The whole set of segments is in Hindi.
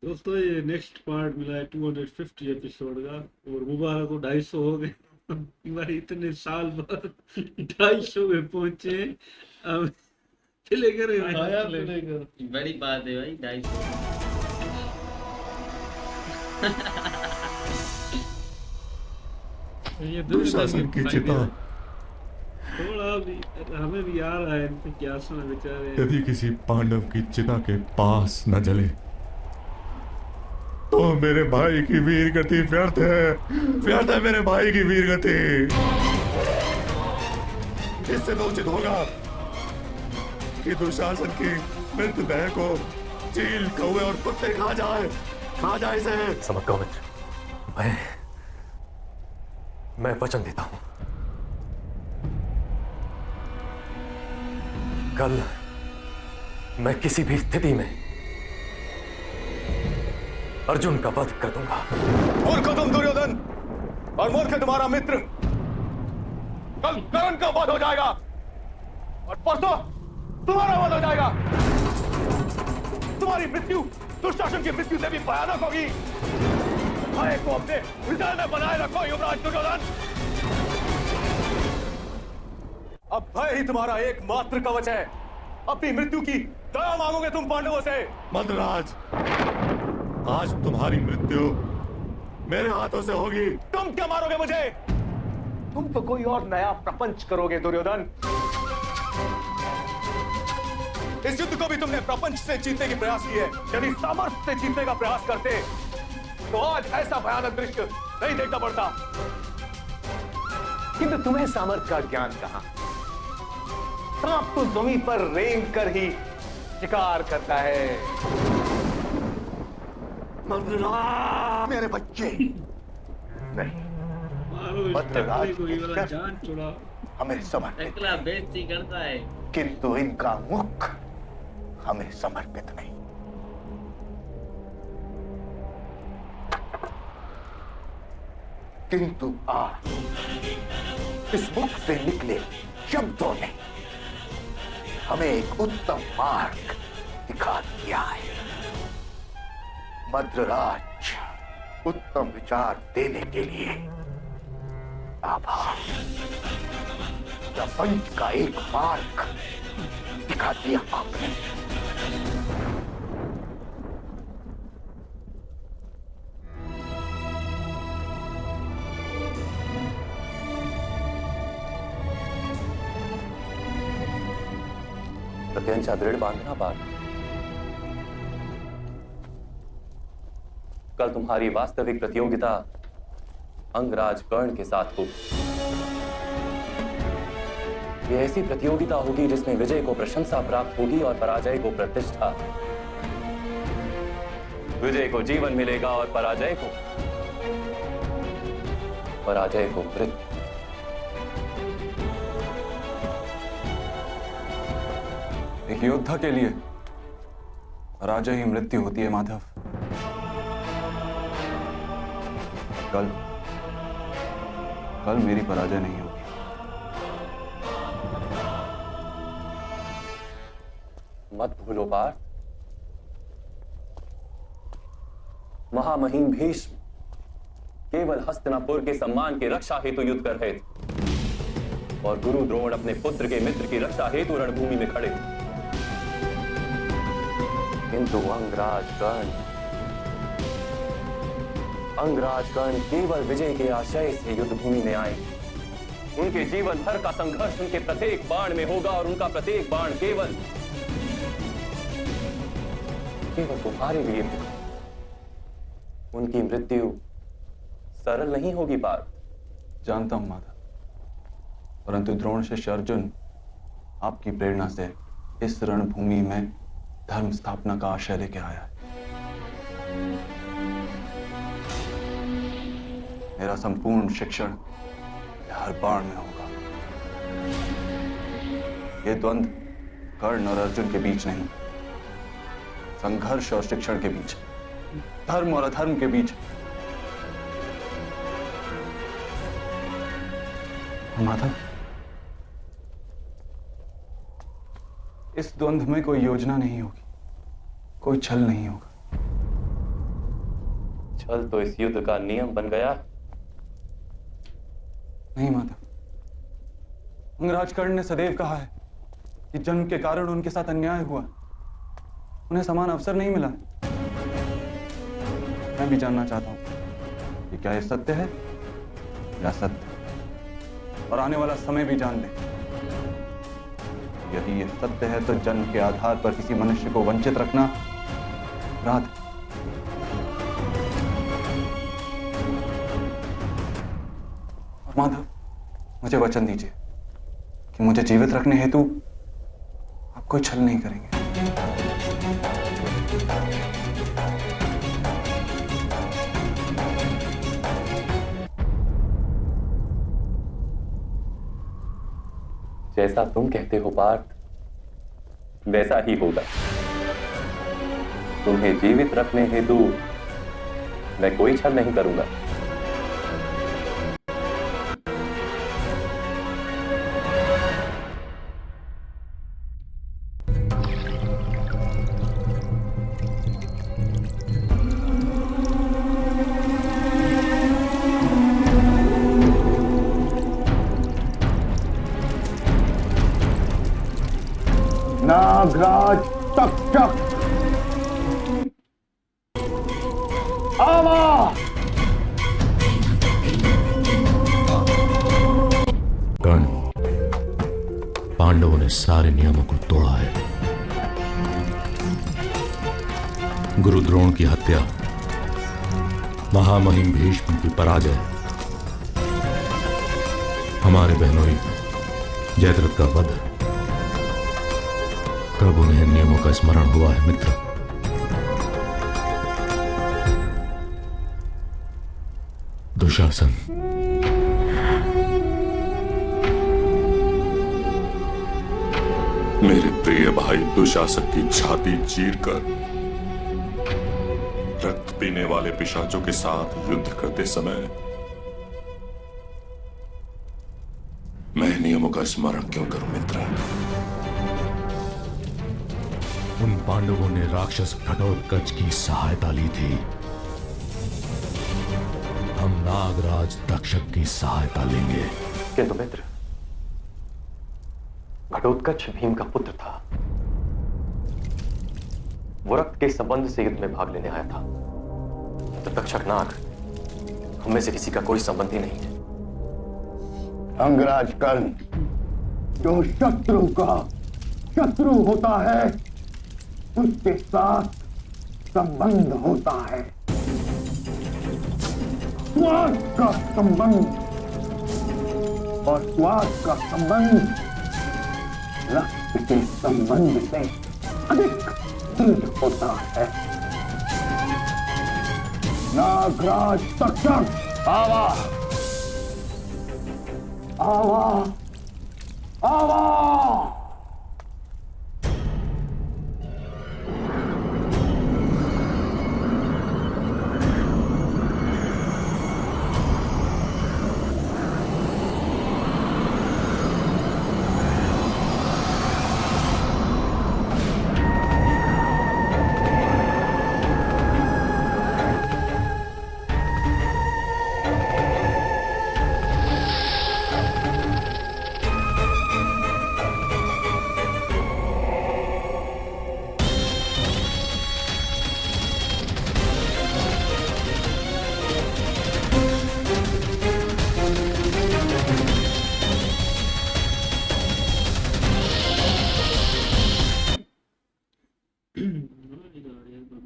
दोस्तों ये नेक्स्ट पार्ट मिला है 250 एपिसोड का। और मुबारक को 250 हो गए। भाई इतने साल बाद 250 में पहुंचे हैं। अब चले करे आया चले कर। बड़ी बात है भाई 250। ये दुर्योधन के दुशासन की भाई भी चिता थोड़ा भी हमें भी आ रहा है इनके क्या सुना बेचारे। यदि किसी पांडव की चिता के पास न जले तो मेरे भाई की वीर गति व्यर्थ है। व्यर्थ है मेरे भाई की वीर गति। इससे तो उचित होगा कि दुशासन की मृतदेह को चील कौवे और कुत्ते खा जाए इसे। समझ मित्र, मैं वचन देता हूं। कल मैं किसी भी स्थिति में अर्जुन का वध कर दूंगा। मूर्ख हो तुम दुर्योधन, और मूर्ख है तुम्हारा मित्र। कल कर्ण का वध हो जाएगा और परसों तुम्हारा वध हो जाएगा। तुम्हारी मृत्यु दुशासन की मृत्यु से भी भयानक होगी। भय को अपने हृदय में बनाए रखो युवराज दुर्योधन। अब भय ही तुम्हारा एकमात्र कवच है। अपनी मृत्यु की दया मांगोगे तुम पांडवों से। मंदराज, आज तुम्हारी मृत्यु मेरे हाथों से होगी। तुम क्या मारोगे मुझे? तुम तो कोई और नया प्रपंच करोगे दुर्योधन। इस युद्ध को भी तुमने प्रपंच से जीतने की प्रयास की है। यदि सामर्थ्य से जीतने का प्रयास करते तो आज ऐसा भयानक दृश्य नहीं देखना पड़ता। किंतु तुम्हें सामर्थ्य का ज्ञान कहां? सांप तो जमीन पर रेंग कर ही शिकार करता है। मेरे बच्चे नहीं, मारो इस भद्रराज टकले को, ये वाला के जान छुड़ा। हमें समर्पित, टकला बेइज्जती करता है। किंतु इनका मुख हमें समर्पित नहीं। किंतु आज इस मुख से निकले शब्दों ने हमें एक उत्तम मार्ग दिखा दिया है। मद्रराज, उत्तम विचार देने के लिए आभार। प्रपंच का एक मार्ग दिखा दिया आपने। प्रत्यंचा दृढ़ बांधना बात। कल तुम्हारी वास्तविक प्रतियोगिता अंगराज कर्ण के साथ होगी। यह ऐसी प्रतियोगिता होगी जिसमें विजय को प्रशंसा प्राप्त होगी और पराजय को प्रतिष्ठा। विजय को जीवन मिलेगा और पराजय को मृत्यु। एक योद्धा के लिए पराजय ही मृत्यु होती है माधव। कल कल मेरी पराजय नहीं होगी। मत भूलो पार्थ, महामहिम भीष्म केवल हस्तिनापुर के सम्मान की रक्षा हेतु युद्ध कर रहे थे और गुरु द्रोण अपने पुत्र के मित्र की रक्षा हेतु रणभूमि में खड़े थे। किंतु अंगराज कर्ण केवल विजय के आशय से युद्धभूमि में आए। उनके जीवन भर का संघर्ष उनके प्रत्येक बाण में होगा और उनका प्रत्येक बाण केवल तुम्हारे लिए होगा। उनकी मृत्यु सरल नहीं होगी पार्थ। जानता हूं माधव, परंतु द्रोण शिष्य अर्जुन आपकी प्रेरणा से इस रणभूमि में धर्म स्थापना का आशय लेके आया है। मेरा संपूर्ण शिक्षण हर बाण में होगा। ये द्वंद्व कर्ण और अर्जुन के बीच नहीं, संघर्ष और शिक्षण के बीच, धर्म और अधर्म के बीच। माधव, इस द्वंद्व में कोई योजना नहीं होगी, कोई छल नहीं होगा। छल तो इस युद्ध का नियम बन गया। नहीं माधव, अंगराज कर्ण ने सदैव कहा है कि जन्म के कारण उनके साथ अन्याय हुआ, उन्हें समान अवसर नहीं मिला। मैं भी जानना चाहता हूं कि क्या यह सत्य है या सत्य, और आने वाला समय भी जान ले। यदि यह सत्य है तो जन्म के आधार पर किसी मनुष्य को वंचित रखना अपराध है। और माधव, मुझे वचन दीजिए कि मुझे जीवित रखने हेतु आप कोई छल नहीं करेंगे। जैसा तुम कहते हो पार्थ, वैसा ही होगा। तुम्हें जीवित रखने हेतु मैं कोई छल नहीं करूंगा। नागराज तक्षक आवा। कर्ण, पांडवों ने सारे नियमों को तोड़ा है। गुरु द्रोण की हत्या, महामहिम भीष्म की पराजय, हमारे बहनोई जयद्रथ का वध, कब उन्हें नियमों का स्मरण हुआ है मित्र? दुशासन, मेरे प्रिय भाई दुशासन की छाती चीरकर रक्त पीने वाले पिशाचों के साथ युद्ध करते समय मैं नियमों का स्मरण क्यों करूं मित्र? उन पांडवों ने राक्षस घटोत्कच की सहायता ली थी, हम नागराज तक्षक की सहायता लेंगे। किंतु मित्र, घटोत्कच भीम का पुत्र था। वो रक्त के संबंध से युद्ध में भाग लेने आया था। तो तक्षक नाग हम में से किसी का कोई संबंध ही नहीं है। अंगराज कर्ण, जो शत्रु का शत्रु होता है उसके साथ संबंध होता है। स्वार्थ का संबंध, और स्वार्थ का संबंध रक्त के संबंध से अधिक दृढ़ होता है। नागराज तक्षक आवा, आवा, आवा।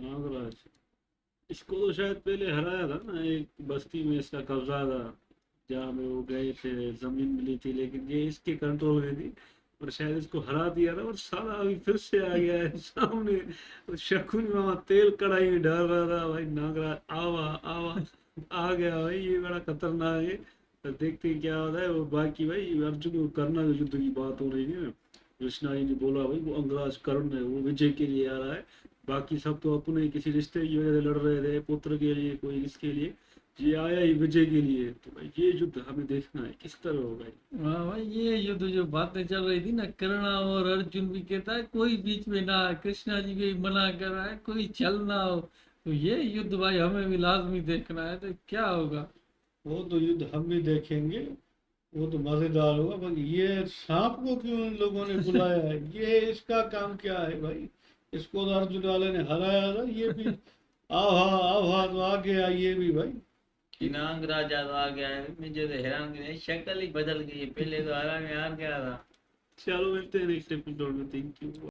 नागराज इसको तो शायद पहले हराया था ना, एक बस्ती में इसका कब्जा था जहाँ में वो गए थे, जमीन मिली थी, लेकिन ये इसके कंट्रोल में थी और शायद इसको हरा दिया था। और साला अभी फिर से आ गया है सामने। शकुन मामा तेल कढ़ाई में डाल रहा था। भाई नागराज आवा आवा आ गया भाई, ये बड़ा खतरनाक है। तो देखते हैं क्या होता है। वो बाकी भाई अर्जुन को करना युद्ध की बात हो रही है। कृष्णा जी ने बोला भाई वो अंगराज कर्ण है, वो विजय के लिए आ रहा है। बाकी सब तो अपने किसी रिश्ते की वजह से लड़ रहे थे, पुत्र के लिए, कोई इसके लिए। ये आया ही विजय के लिए। तो भाई ये युद्ध हमें देखना है किस तरह होगा। हाँ भाई, ये युद्ध जो बातें चल रही थी ना, कर्ण और अर्जुन भी कहता है कोई बीच में ना आए, कृष्णा जी भी मना कर रहा है कोई छल ना हो, तो ये युद्ध भाई हमें भी लाजमी देखना है, तो क्या होगा? वो तो युद्ध हम भी देखेंगे, वो तो मजेदार होगा। पर ये सांप को क्यों इन लोगों ने बुलाया है? ये इसका काम क्या है भाई? इसको तो अर्जुन वाले ने हराया था, ये भी आवा तो आ गया ये भी भाई। इनांग राजा तो आ गया है, मुझे तो हैरान की शक्ल ही बदल गई है, पहले तो हरा में हार गया था। चलो मिलते हैं नेक्स्ट एपिसोड में। Thank you.